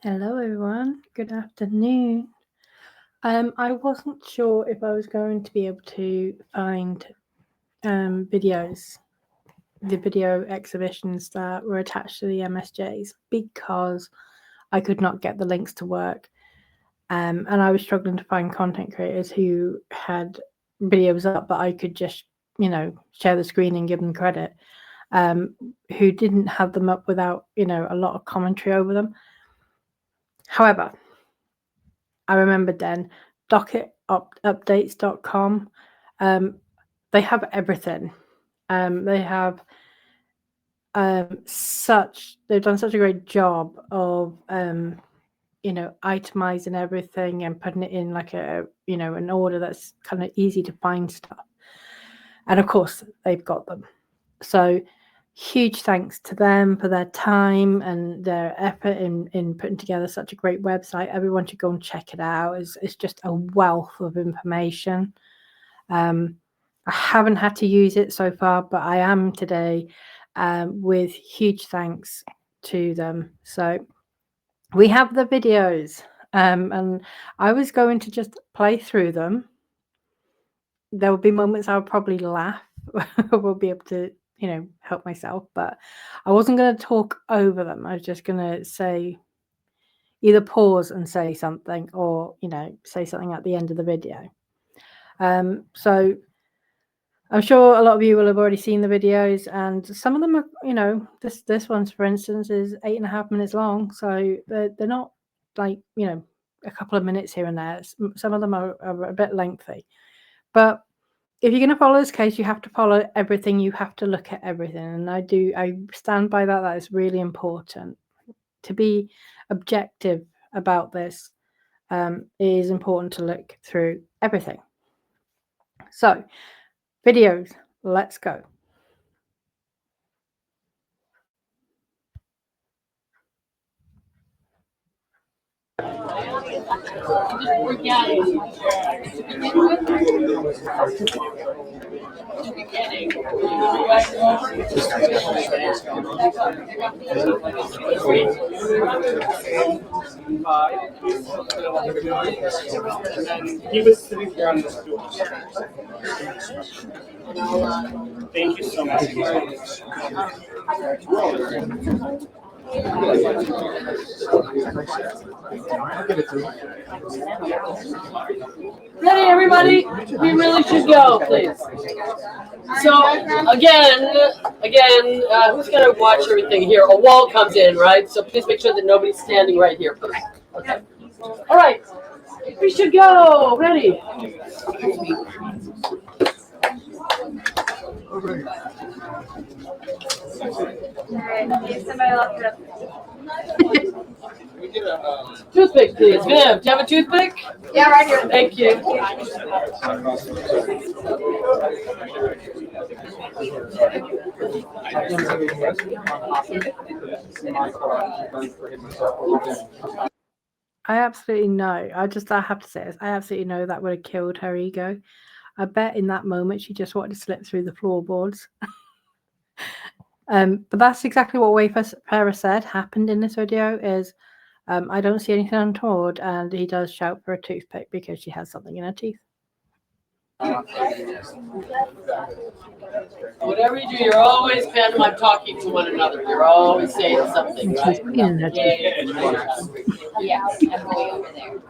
Hello everyone, good afternoon. I wasn't sure if I was going to be able to find videos, the video exhibitions that were attached to the MSJs, because I could not get the links to work. And I was struggling to find content creators who had videos up, but I could just, share the screen and give them credit, who didn't have them up without, a lot of commentary over them. However, I remembered then docketupdates.com. They have everything. They have they've done such a great job of itemizing everything and putting it in like an order that's kind of easy to find stuff. And of course, they've got them. So huge thanks to them for their time and their effort in putting together such a great website. Everyone should go and check it out. It's just a wealth of information. I haven't had to use it so far, but I am today, with huge thanks to them. So we have the videos, and I was going to just play through them. There will be moments I'll probably laugh. We'll be able to help myself, but I wasn't going to talk over them. I was just going to say, either pause and say something, or say something at the end of the video. So I'm sure a lot of you will have already seen the videos, and some of them are, this one's, for instance, is 8.5 minutes long, so they're not like a couple of minutes here and there. Some of them are a bit lengthy, but if you're going to follow this case, you have to follow everything. You have to look at everything. And I stand by that. That is really important. To be objective about this, it is important to look through everything. So, videos, let's go. He was sitting here on the stool. Thank you so much. Ready, everybody? We really should go, please. So, again, who's going to watch everything here? A wall comes in, right? So please make sure that nobody's standing right here, please. Okay. All right. We should go. Ready? Toothpick, please. Viv, do you have a toothpick? Yeah, right here. Thank you. I absolutely know. I have to say this. I absolutely know that would have killed her ego. I bet in that moment she just wanted to slip through the floorboards. But that's exactly what Wayfarer said happened in this video. Is I don't see anything untoward, and he does shout for a toothpick because she has something in her teeth. Whatever you do, you're always pantomime talking to one another. You're always saying something. Right? Yeah, I'm way over there.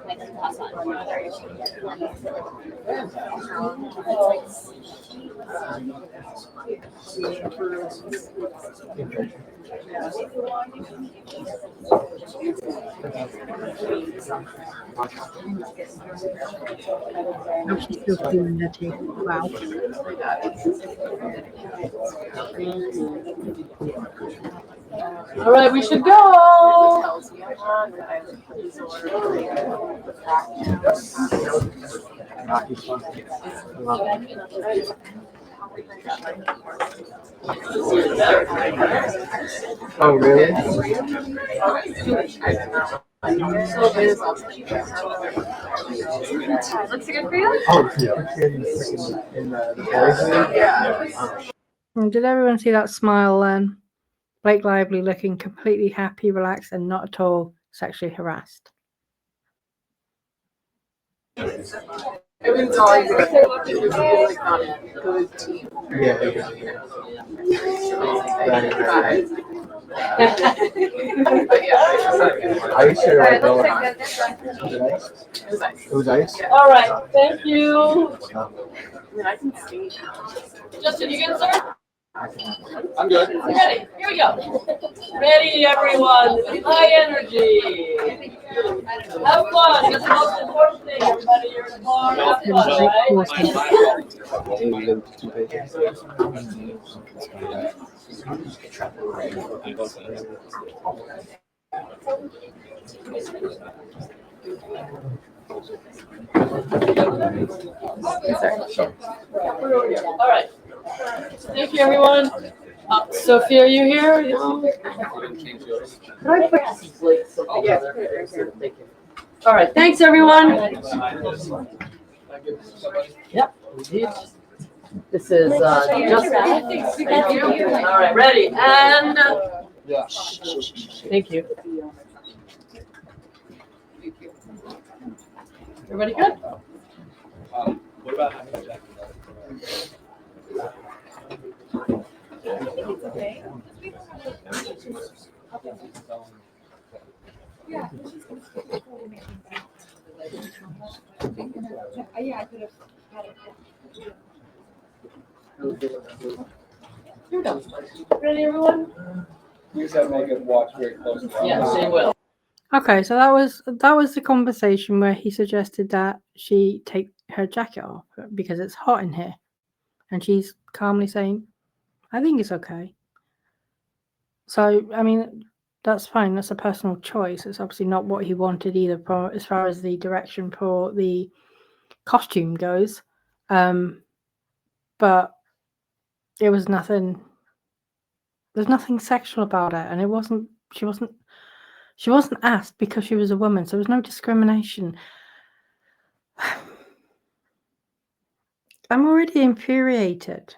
Oh, she's still feeling her teeth. Wow. All right, we should go. Oh, really? Looks good for you? Oh, yeah. In the Did everyone see that smile then? Blake Lively looking completely happy, relaxed, and not at all sexually harassed. Everyone's always really funny. Yeah. Right. Are you sure? Alright, let's Like, take this one. it was ice? All right, thank you. I can see. Justin, you good, sir? I'm good. Ready? Here we go. Ready, everyone. High energy. Have fun. That's the most important thing, everybody. You're in the car. Have fun, right? All right. Thank you, everyone. Sophia, are you here? No. Can I put this link something other? Thank you. All right. Thanks, everyone. Yep. Indeed. This is just. Thank you. All right. Ready and. Yeah. Thank you. Everybody good? What about having a jacket? Yeah, I could have had it. You're done. Ready, everyone? You said make it watch very closely. Yes, they will. Okay, so that was the conversation where he suggested that she take her jacket off because it's hot in here, and she's calmly saying, "I think it's okay." So I mean, that's fine. That's a personal choice. It's obviously not what he wanted either, as far as the direction for the costume goes. But it was nothing. There's nothing sexual about it, and it wasn't. She wasn't asked because she was a woman, so there was no discrimination. I'm already infuriated.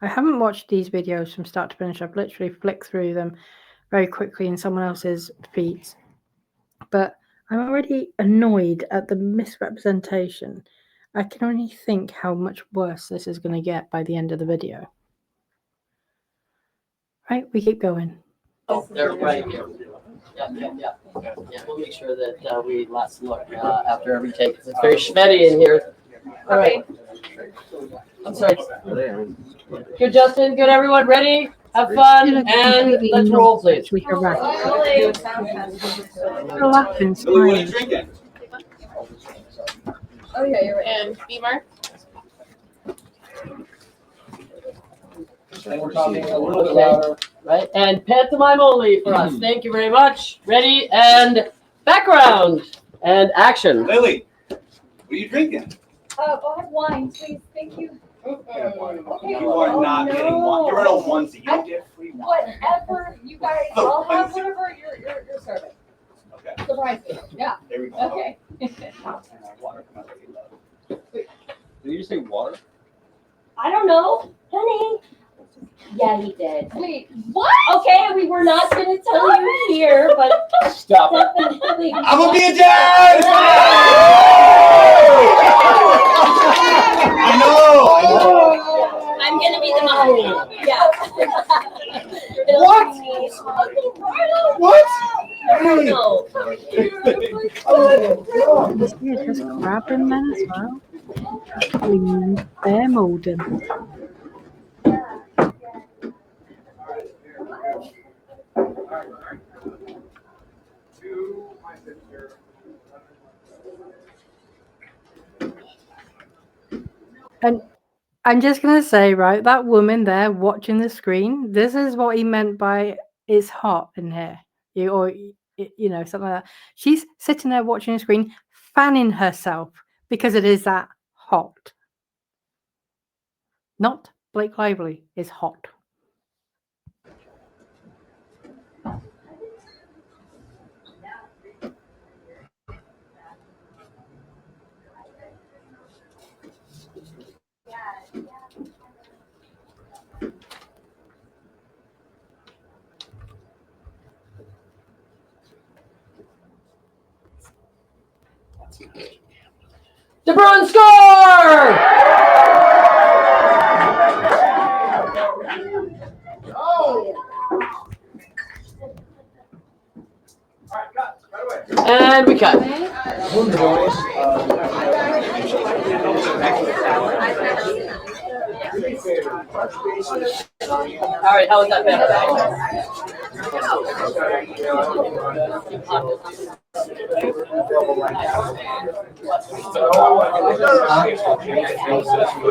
I haven't watched these videos from start to finish. I've literally flicked through them very quickly in someone else's feeds. But I'm already annoyed at the misrepresentation. I can only think how much worse this is going to get by the end of the video. Right, we keep going. Oh, they're right here. Yeah. We'll make sure that we last look after every take. It's very schmetty in here. All right. I'm sorry. Good, Justin. Good, everyone. Ready? Have fun and let's roll, please. We can wrap. Really? Laughing, smiling. drinking? Oh, yeah, you're right. And Beamer. And we're talking a little bit louder. Right, and pantomime only for us. Thank you very much. Ready and background and action. Lily, what are you drinking? I'll have wine, please. Thank you. Okay. You are not getting one. You're in a onesie. You don't get free wine. Whatever you guys, I'll have whatever you're serving. Okay, Surprise me. Yeah. there we go. Okay. Water, come on, love. Did you just say water? I don't know, honey. Yeah, he did. Wait, what? Okay, we were not gonna tell you here, but Stop it. definitely. I'm gonna be a dad! I know. I'm gonna be the mom. Yeah. What? What? I don't know. Yeah, just grab him then as well. Please, bear molding. And I'm just going to say, right, that woman there watching the screen, this is what he meant by it's hot in here. Something like that. She's sitting there watching the screen, fanning herself because it is that hot. Not Blake Lively is hot. De Bruyne score! And we cut. All right, how was that better? I was just waiting so that she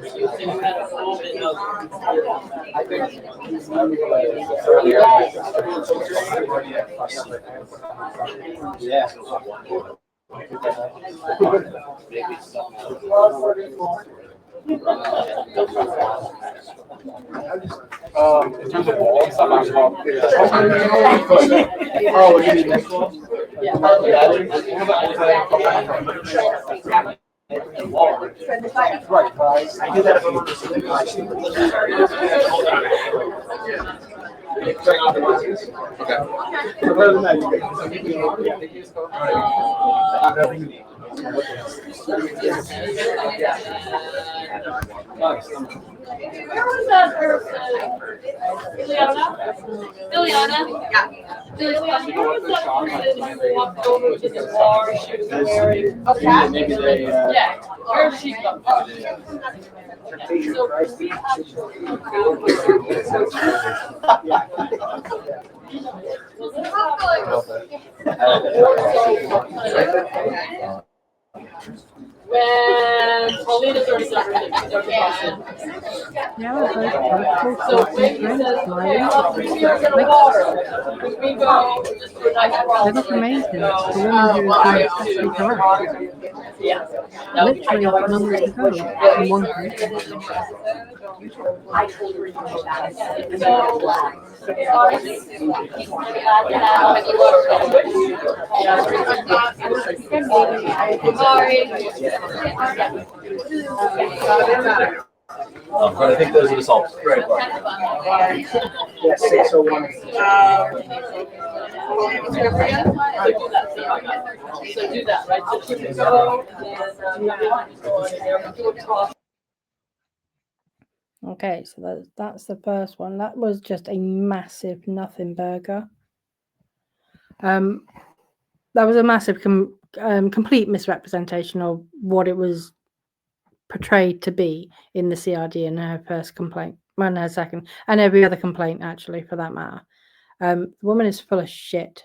could use it at a moment In terms of walls, I'm not sure. Oh, we're gonna next one? Right. I did that for okay. Other than that, Where was that person? Ileana? Ileana? Yeah. Where was that person who walked over to the bar? She was wearing a cap? maybe they, Yeah. Where is she from? When Paulina started suffering, Yeah, we're both so when he says, okay, I'll bring you a bit of water, when we go just to a nice They restaurant, look amazing. go, The woman who was I doing have sexy to, harassed yeah. literally moments ago in one group. I told her you did that. but I think those are the salts. Right. Yes, 601. So do that, right? So she can go and Okay, so that's the first one. That was just a massive nothing burger. That was a massive complete misrepresentation of what it was portrayed to be in the CRD in her first complaint, well, in her second, and every other complaint actually for that matter. The woman is full of shit,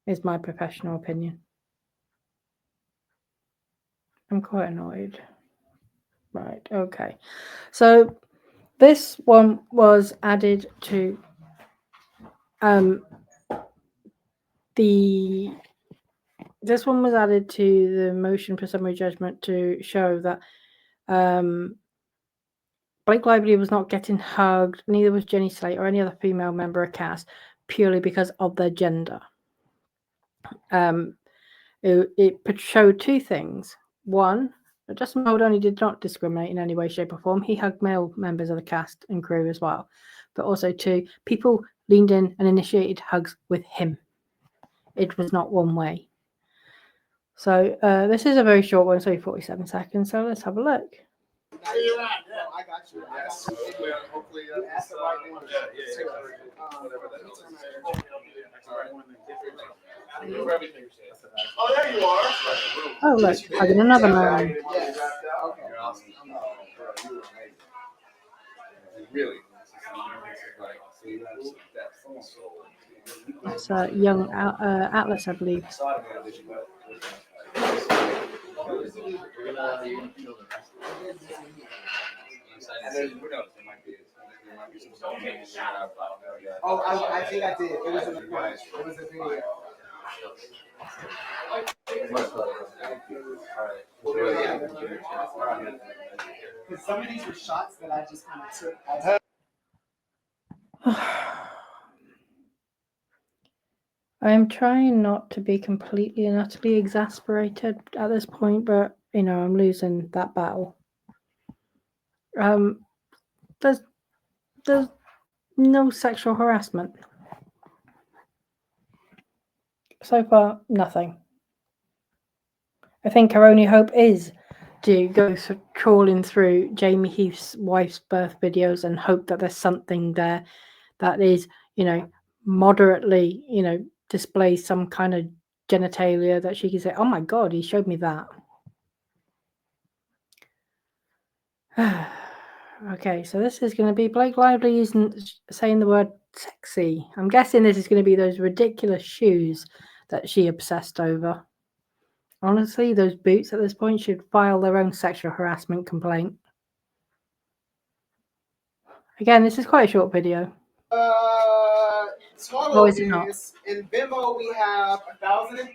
is my professional opinion. I'm quite annoyed. Right, okay. So this one was added to this one was added to the motion for summary judgment to show that Blake Lively was not getting hugged, neither was Jenny Slate or any other female member of cast, purely because of their gender. It showed two things. One, that Justin Muldowney did not discriminate in any way, shape, or form. He hugged male members of the cast and crew as well. But also, two, people leaned in and initiated hugs with him. It was not one way. So this is a very short one, so 47 seconds. So let's have a look. I got you. Yes. Hopefully, that's the right one. Oh, there you are. Oh, look, I got another man. Really? That's young Atlas, I believe. Oh, I think I did. It was in the front. It was a video. Because some of these were shots that I just kind of took. I am trying not to be completely and utterly exasperated at this point, but you know I'm losing that battle. There's No sexual harassment. So far, nothing. I think her only hope is to go trawling through Jamie Heath's wife's birth videos and hope that there's something there that is, moderately, displays some kind of genitalia that she can say, oh my God, he showed me that. Okay, so this is going to be Blake Lively saying the word sexy. I'm guessing this is going to be those ridiculous shoes that she obsessed over. Honestly, those boots at this point should file their own sexual harassment complaint. Again, this is quite a short video. Total is it not? In Venmo we have 1,000.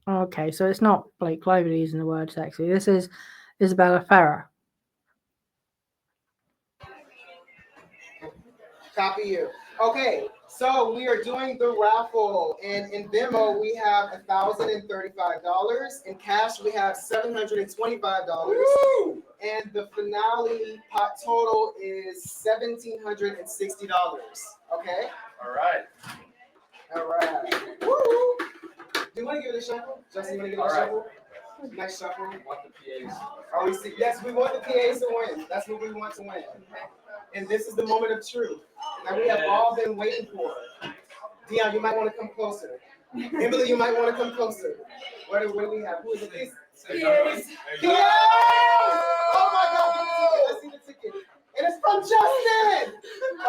Okay, so it's not Blake Lively using the word sexy. This is Isabella Ferrer. Copy you. Okay, so we are doing the raffle, and in Venmo we have $1,035. In cash we have $725. Woo! And the finale pot total is $1,760. Okay. All right. All right. Woo! Do you want to give it a shuffle? Justin, you want to give it a shuffle? Nice shuffle. We want the PAs. Are we? Yes, we want the PAs to win. That's what we want to win. And this is the moment of truth that we have all been waiting for. Dion, you might want to come closer. Emily, you might want to come closer. What do we have? Who is it? PAs. PAs! Oh my God! Let's see the ticket. And it's from Justin.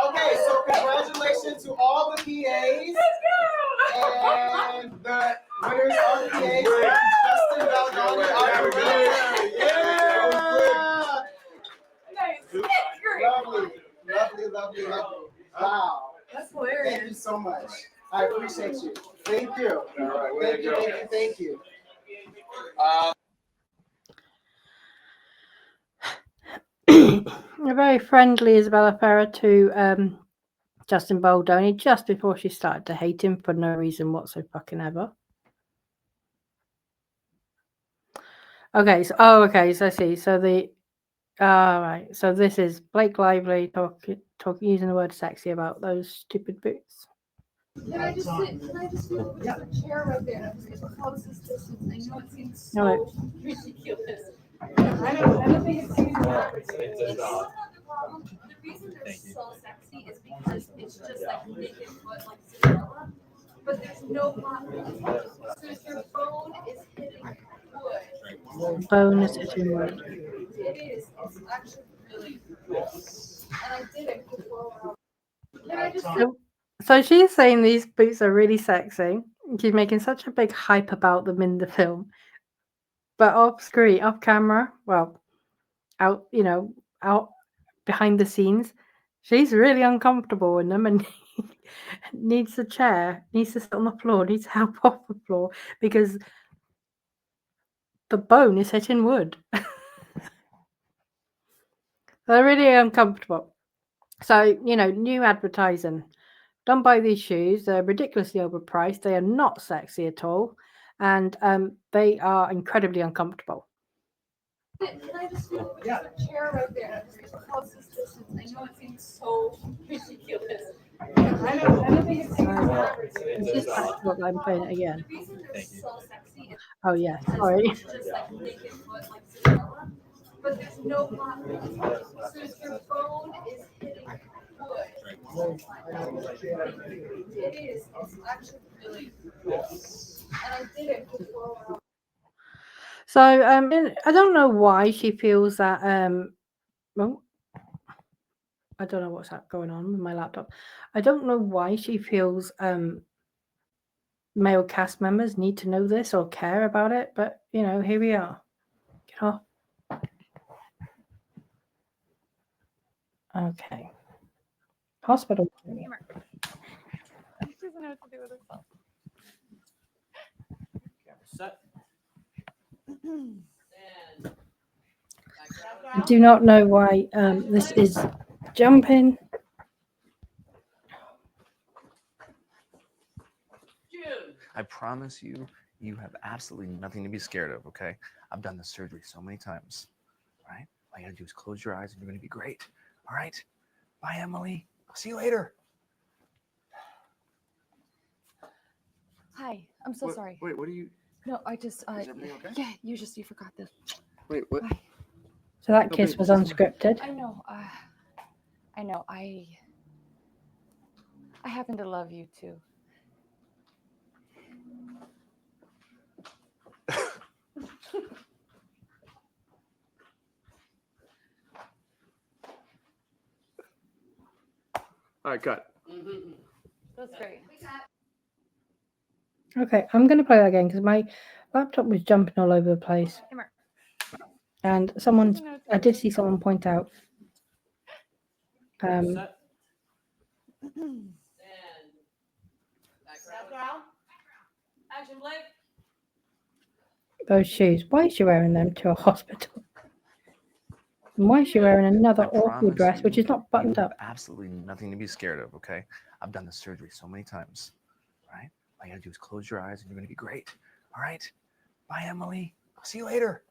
Okay, so congratulations to all the PAs. And the winners are the PAs. Justin Valdoni, our winner. Yeah! Lovely. Wow. That's hilarious. Thank you so much. I appreciate you. Thank you. Thank you. A very friendly Isabella Ferrer to Justin Baldoni just before she started to hate him for no reason whatsoever. Okay, so I see. So right. So this is Blake Lively talking using the word sexy about those stupid boots. Can I just sit? Can I just sit? There's a chair right there. It's the closest distance. I know it seems so ridiculous. I don't think it seems It's not. The reason they're so sexy is because it's just like naked foot, like Cinderella, but there's no bottom. So if your phone is hitting wood. Bone is hitting wood. It is. It's actually really cool. And I did it before. Can I just sit? So she's saying these boots are really sexy. She's making such a big hype about them in the film. But off screen, off camera, well, out behind the scenes, she's really uncomfortable in them and needs a chair, needs to sit on the floor, needs help off the floor because the bone is hitting wood. They're really uncomfortable. So, new advertising. Don't buy these shoes. They're ridiculously overpriced. They are not sexy at all. And they are incredibly uncomfortable. Can I just sit? There's a chair right there. It's the closest distance. I know it seems so ridiculous. I don't think it seems Is this what I'm playing it again? The reason they're so sexy is Oh, yeah. Sorry. it's just like naked foot, like Cinderella, but there's no bottom. So if your phone is hitting wood, it is. It's actually really cool. And I did it before. So I don't know why she feels that well, I don't know what's going on with my laptop. I don't know why she feels male cast members need to know this or care about it, but here we are. Get off. Okay. Hospital. She doesn't know what to do with herself. Set. I do not know why this is jumping. I promise you, you have absolutely nothing to be scared of, okay? I've done this surgery so many times, all right? All you gotta do is close your eyes and you're gonna be great, all right? Bye, Emily. I'll see you later. Hi, I'm so sorry. Wait, what are you? No, I just, Is everything okay? yeah, you forgot this. Wait, what? Bye. So that No, kiss babe, was this is unscripted. I know, I happen to love you too. All right, cut. That's great. Okay, I'm going to play that again because my laptop was jumping all over the place. Come here. And I did see someone point out. Set. Background. Action, Blake. Those shoes. Why is she wearing them to a hospital? And why is she wearing another I awful promise dress, which you, is not buttoned you have up? absolutely nothing to be scared of, okay? I've done the surgery so many times, right? All you gotta do is close your eyes and you're gonna be great, all right? Bye, Emily. I'll see you later.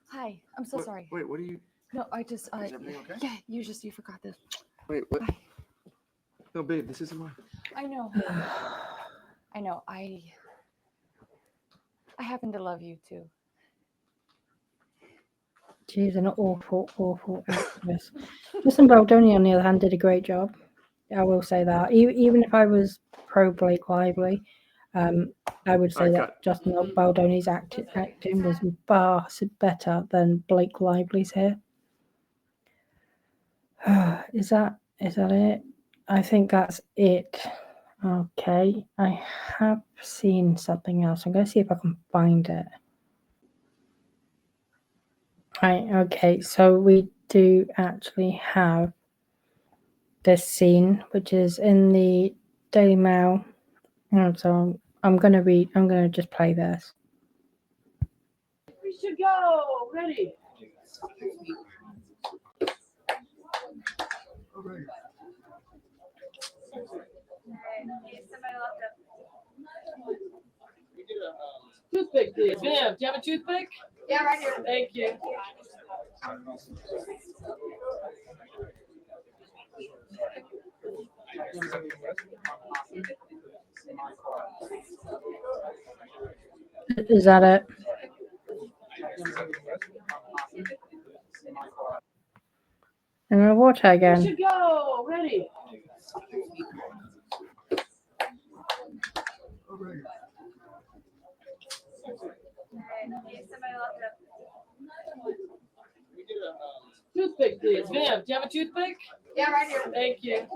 Hi, I'm so sorry. Wait, what are you? No, I just, Is everything okay? yeah, you forgot this. Wait, what? Bye. No, babe, this isn't mine. I know, I happen to love you too. She's an awful, awful actress. Listen, Baldoni, on the other hand, did a great job. I will say that. Even if I was pro Blake Lively, I would say that Justin Baldoni's acting was far better than Blake Lively's here. Is that it? I think that's it. Okay, I have seen something else. I'm going to see if I can find it. Right, okay, so we do actually have this scene, which is in the Daily Mail. So I'm going to just play this. We should go. Ready. Toothpick, please. Ma'am, do you have a toothpick? Yeah, right here. Thank you. Is that it? I'm going to watch it We again. should go. Ready. Toothpick, please. Ma'am, do you have a toothpick? Yeah, right here. Thank you.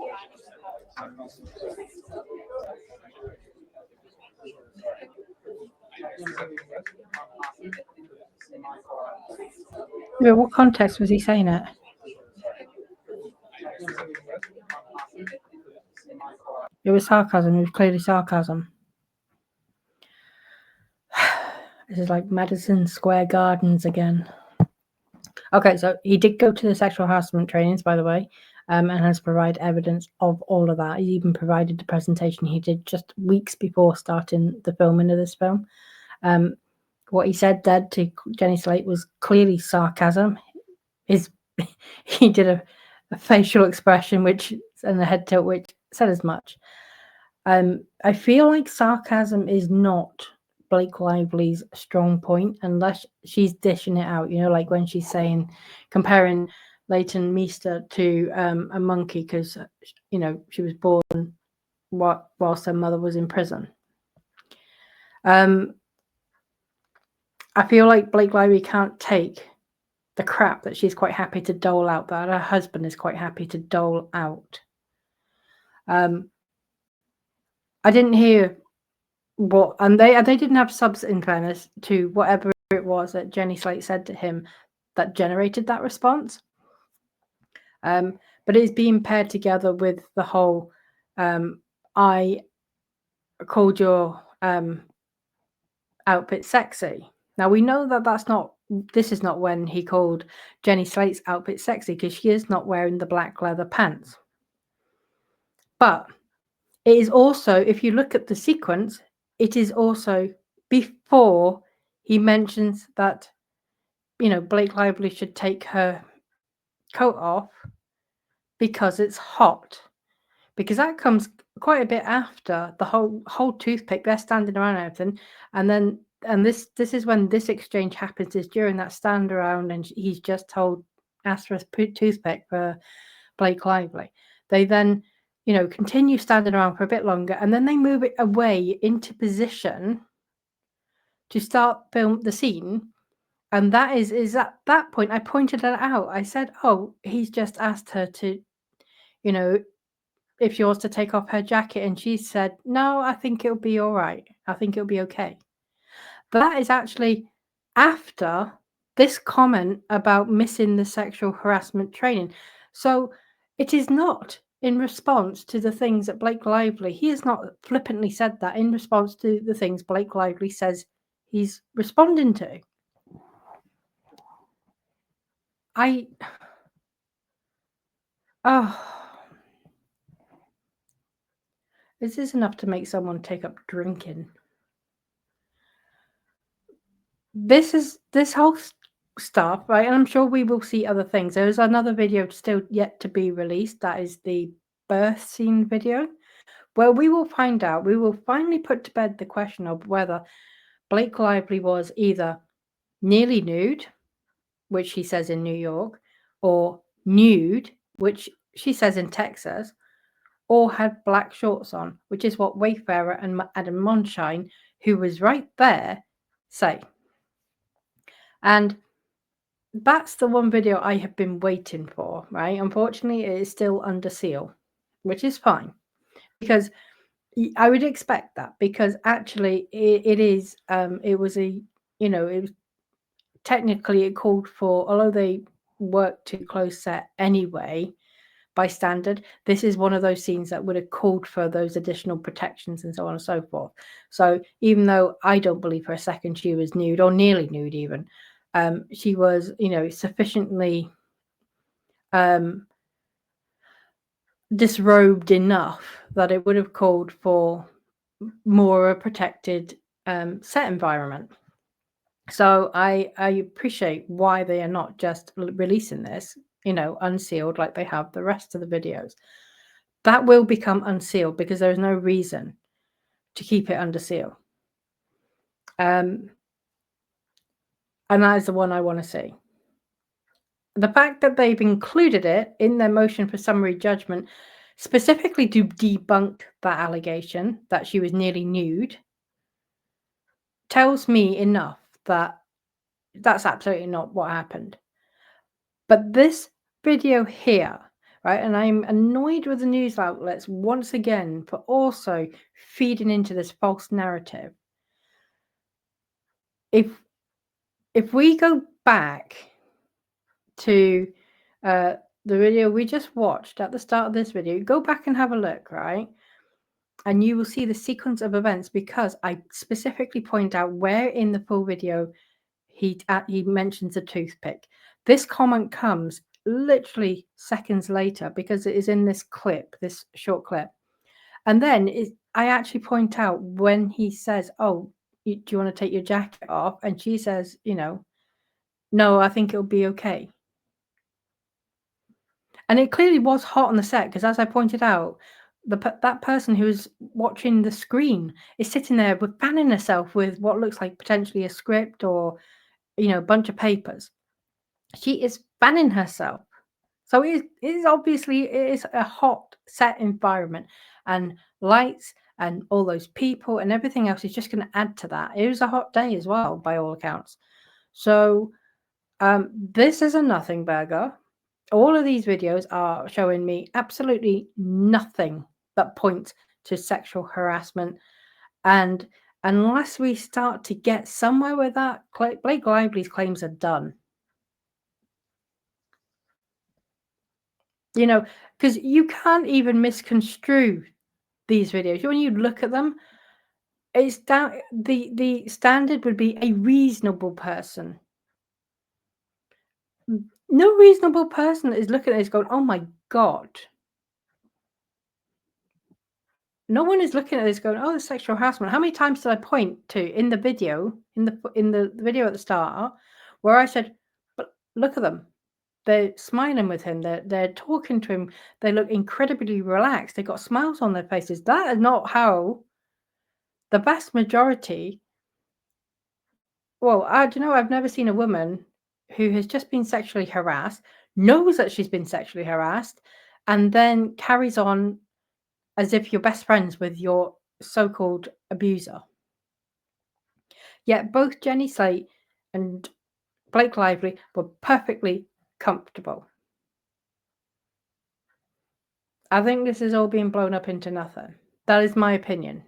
Yeah, what context was he saying it? It was sarcasm. It was clearly sarcasm. This is like Madison Square Gardens again. Okay, so he did go to the sexual harassment trainings, by the way, and has provided evidence of all of that. He even provided the presentation he did just weeks before starting the filming of this film. What he said there to Jenny Slate was clearly sarcasm. He did a facial expression and a head tilt which said as much. I feel like sarcasm is not Blake Lively's strong point unless she's dishing it out, like when she's comparing Leighton Meester to a monkey because, she was born whilst her mother was in prison. I feel like Blake Lively can't take the crap that she's quite happy to dole out, that her husband is quite happy to dole out. I didn't hear and they didn't have subs, in fairness, to whatever it was that Jenny Slate said to him that generated that response. But it's being paired together with the whole I called your outfit sexy. Now we know that this is not when he called Jenny Slate's outfit sexy, because she is not wearing the black leather pants. But it is also, if you look at the sequence, it is also before he mentions that, Blake Lively should take her coat off because it's hot. Because that comes quite a bit after the whole toothpick. They're standing around and everything, and this is when this exchange happens. Is during that stand around, and he's just asked for a toothpick for Blake Lively. They then, continue standing around for a bit longer, and then they move it away into position to start film the scene. And that is at that point I pointed it out. I said, "Oh, he's just asked her to, if she wants to take off her jacket," and she said, "No, I think it'll be all right. I think it'll be okay." That is actually after this comment about missing the sexual harassment training. So it is not in response to the things that Blake Lively, he has not flippantly said that in response to the things Blake Lively says he's responding to. This is enough to make someone take up drinking. This whole stuff, right? And I'm sure we will see other things. There is another video still yet to be released. That is the birth scene video, where we will find out. We will finally put to bed the question of whether Blake Lively was either nearly nude, which she says in New York, or nude, which she says in Texas, or had black shorts on, which is what Wayfarer and Adam Monshine, who was right there, say. And that's the one video I have been waiting for, right? Unfortunately, it is still under seal, which is fine, because I would expect that, because actually it was technically it called for, although they worked to close set anyway, by standard, this is one of those scenes that would have called for those additional protections and so on and so forth. So even though I don't believe for a second she was nude, or nearly nude even, she was, sufficiently disrobed enough that it would have called for more a protected set environment. So I appreciate why they are not just releasing this, unsealed like they have the rest of the videos. That will become unsealed because there is no reason to keep it under seal. And that is the one I want to see. The fact that they've included it in their motion for summary judgment specifically to debunk that allegation that she was nearly nude tells me enough that that's absolutely not what happened. But this video here, right, and I'm annoyed with the news outlets once again for also feeding into this false narrative. If we go back to the video we just watched at the start of this video, go back and have a look, right? And you will see the sequence of events, because I specifically point out where in the full video he mentions a toothpick. This comment comes literally seconds later because it is in this clip, this short clip. And then I actually point out when he says, "Oh, do you want to take your jacket off?" And she says, "No, I think it'll be okay." And it clearly was hot on the set, because as I pointed out, that person who's watching the screen is sitting there with fanning herself with what looks like potentially a script or a bunch of papers. She is fanning herself. So it is obviously a hot set environment, and lights and all those people and everything else is just going to add to that. It was a hot day as well, by all accounts. So this is a nothing burger. All of these videos are showing me absolutely nothing that points to sexual harassment. And unless we start to get somewhere with that, Blake Lively's claims are done. Because you can't even misconstrue these videos. When you look at them, it's down. The standard would be a reasonable person. No reasonable person is looking at this going, "Oh my God." No one is looking at this going, "Oh, the sexual harassment." How many times did I point to in the video, in the video at the start, where I said, "But look at them. they're smiling with him. They're talking to him. They look incredibly relaxed. They've got smiles on their faces. That is not how the vast majority. Well, do you know, I've never seen a woman who has just been sexually harassed, knows that she's been sexually harassed, and then carries on as if you're best friends with your so-called abuser. Yet both Jenny Slate and Blake Lively were perfectly comfortable. I think this is all being blown up into nothing. That is my opinion.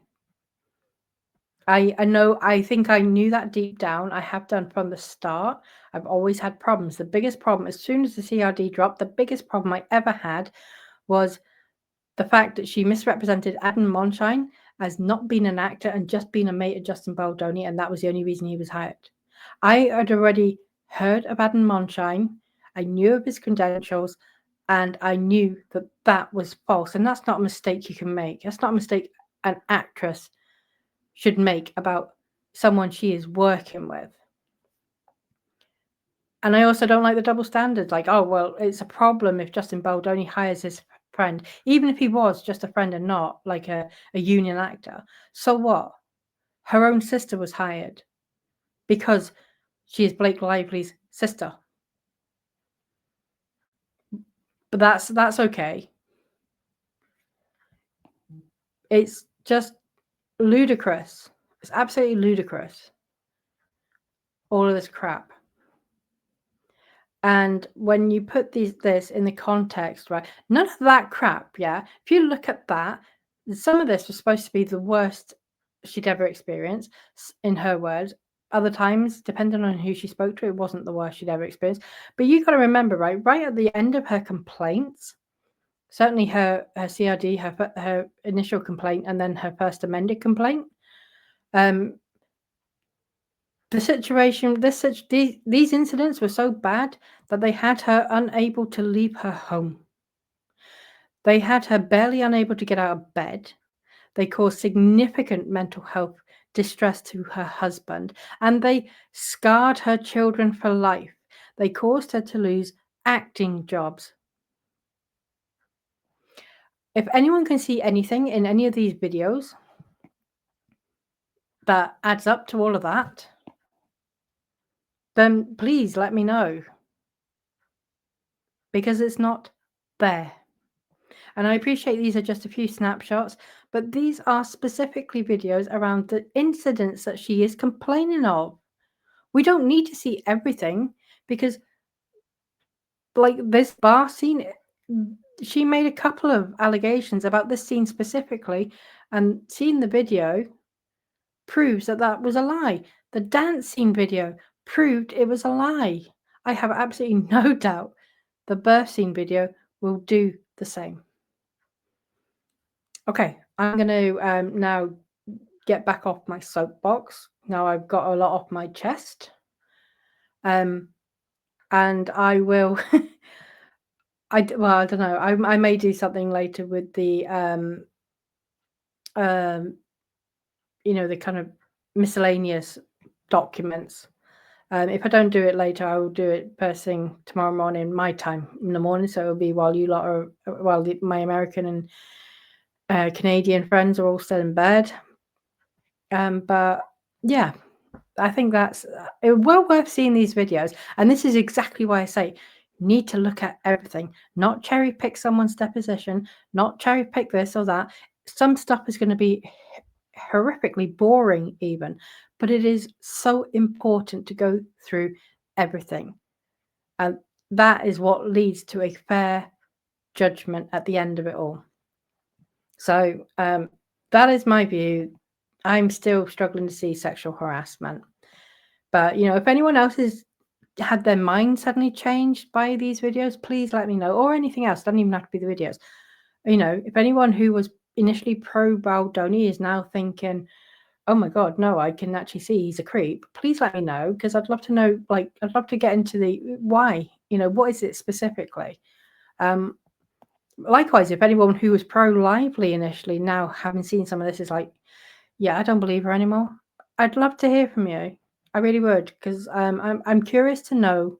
I know, I think I knew that deep down. I have done from the start. I've always had problems. The biggest problem, as soon as the CRD dropped, the biggest problem I ever had was the fact that she misrepresented Adam Monshine as not being an actor and just being a mate of Justin Baldoni, and that was the only reason he was hired. I had already heard of Adam Monshine. I knew of his credentials, and I knew that that was false. And that's not a mistake you can make. That's not a mistake an actress should make about someone she is working with. And I also don't like the double standards. Like, oh, well, it's a problem if Justin Baldoni hires his friend, even if he was just a friend and not like a union actor. So what? Her own sister was hired because she is Blake Lively's sister. But that's okay. It's just ludicrous. It's absolutely ludicrous. All of this crap. And when you put this in the context, right, none of that crap, yeah, if you look at that, some of this was supposed to be the worst she'd ever experienced, in her words. Other times, depending on who she spoke to, it wasn't the worst she'd ever experienced. But you got to remember, right at the end of her complaints, certainly her CRD, her initial complaint, and then her first amended complaint, the situation, these incidents were so bad that they had her unable to leave her home. They had her barely unable to get out of bed. They caused significant mental health distress to her husband, and they scarred her children for life. They caused her to lose acting jobs. If anyone can see anything in any of these videos that adds up to all of that, then please let me know, because it's not there. And I appreciate these are just a few snapshots, but these are specifically videos around the incidents that she is complaining of. We don't need to see everything, because like this bar scene, she made a couple of allegations about this scene specifically, and seeing the video proves that that was a lie. The dance scene video proved it was a lie. I have absolutely no doubt the birth scene video will do the same. Okay, I'm going to now get back off my soapbox. Now I've got a lot off my chest. And I will, I don't know. I may do something later with the, the kind of miscellaneous documents. If I don't do it later, I will do it first thing tomorrow morning, my time in the morning. So it'll be while you lot are, my American and Canadian friends are all still in bed. But yeah, I think that's well worth seeing these videos. And this is exactly why I say need to look at everything, not cherry pick someone's deposition, not cherry pick this or that. Some stuff is going to be horrifically boring even, but it is so important to go through everything. And that is what leads to a fair judgment at the end of it all. So that is my view. I'm still struggling to see sexual harassment. But, if anyone else has had their mind suddenly changed by these videos, please let me know. Or anything else. It doesn't even have to be the videos. If anyone who was initially pro Baldoni is now thinking, oh my God, no, I can actually see he's a creep, please let me know, because I'd love to know, I'd love to get into the why, what is it specifically? Likewise, if anyone who was pro Lively initially, now having seen some of this, is like, yeah, I don't believe her anymore, I'd love to hear from you. I really would, because I'm curious to know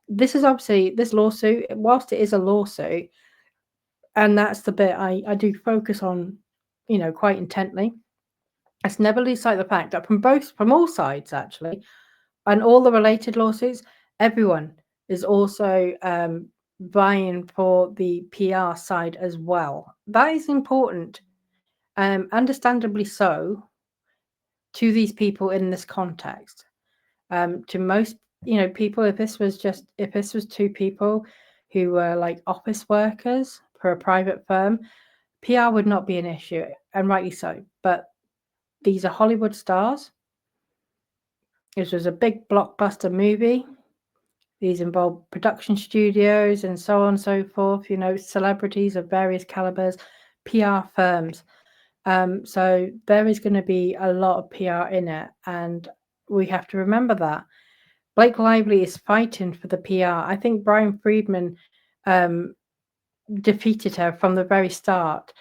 this is obviously this lawsuit, whilst it is a lawsuit, and that's the bit I do focus on, you know, quite intently. Let's never lose sight of the fact that from all sides actually, and all the related lawsuits, everyone is also vying for the PR side as well. That is important, understandably so, to these people in this context. To most, you know, people, if this was two people who were like office workers for a private firm, PR would not be an issue, and rightly so. But these are Hollywood stars. This was a big blockbuster movie. These involve production studios and so on and so forth, you know, celebrities of various calibers, PR firms. So there is going to be a lot of PR in it, and we have to remember that. Blake Lively is fighting for the PR. I think Brian Friedman defeated her from the very start.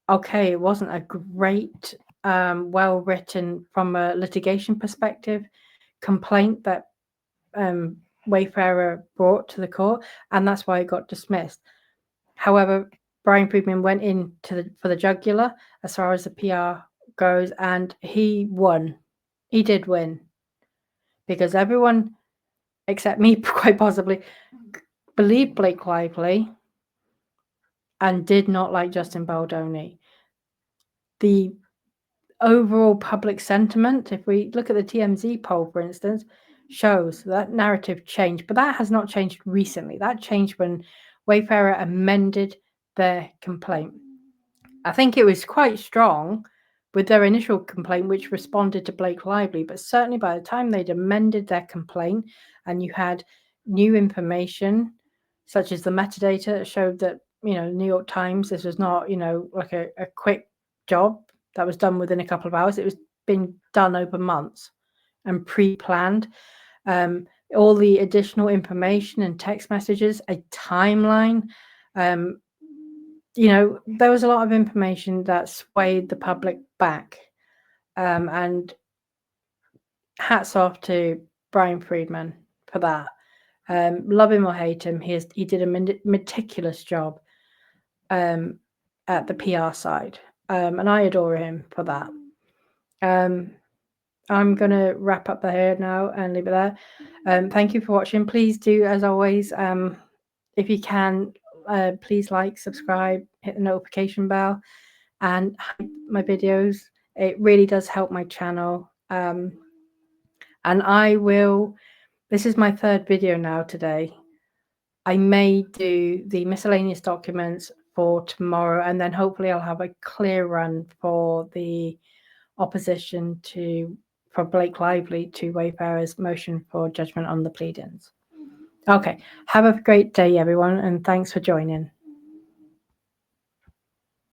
Okay, it wasn't a great, well-written, from a litigation perspective, complaint that Wayfarer brought to the court, and that's why it got dismissed. However, Brian Friedman went in for the jugular as far as the PR goes, and he won. He did win, because everyone, except me, quite possibly, believed Blake Lively and did not like Justin Baldoni. The overall public sentiment, if we look at the TMZ poll, for instance, shows that narrative changed, but that has not changed recently. That changed when Wayfarer amended their complaint. I think it was quite strong with their initial complaint, which responded to Blake Lively, but certainly by the time they'd amended their complaint and you had new information, such as the metadata that showed that, you know, New York Times, this was not, you know, like a quick job that was done within a couple of hours. It was been done over months and pre-planned. All the additional information and text messages, a timeline, you know, there was a lot of information that swayed the public back. And hats off to Brian Friedman for that. Love him or hate him, he did a meticulous job at the PR side. And I adore him for that. I'm going to wrap up here now and leave it there. Thank you for watching. Please do, as always, if you can, please like, subscribe, hit the notification bell, and hype my videos. It really does help my channel. And I will, this is my third video now today. I may do the miscellaneous documents for tomorrow, and then hopefully I'll have a clear run for the opposition for Blake Lively to Wayfarer's motion for judgment on the pleadings. Okay, have a great day, everyone, and thanks for joining.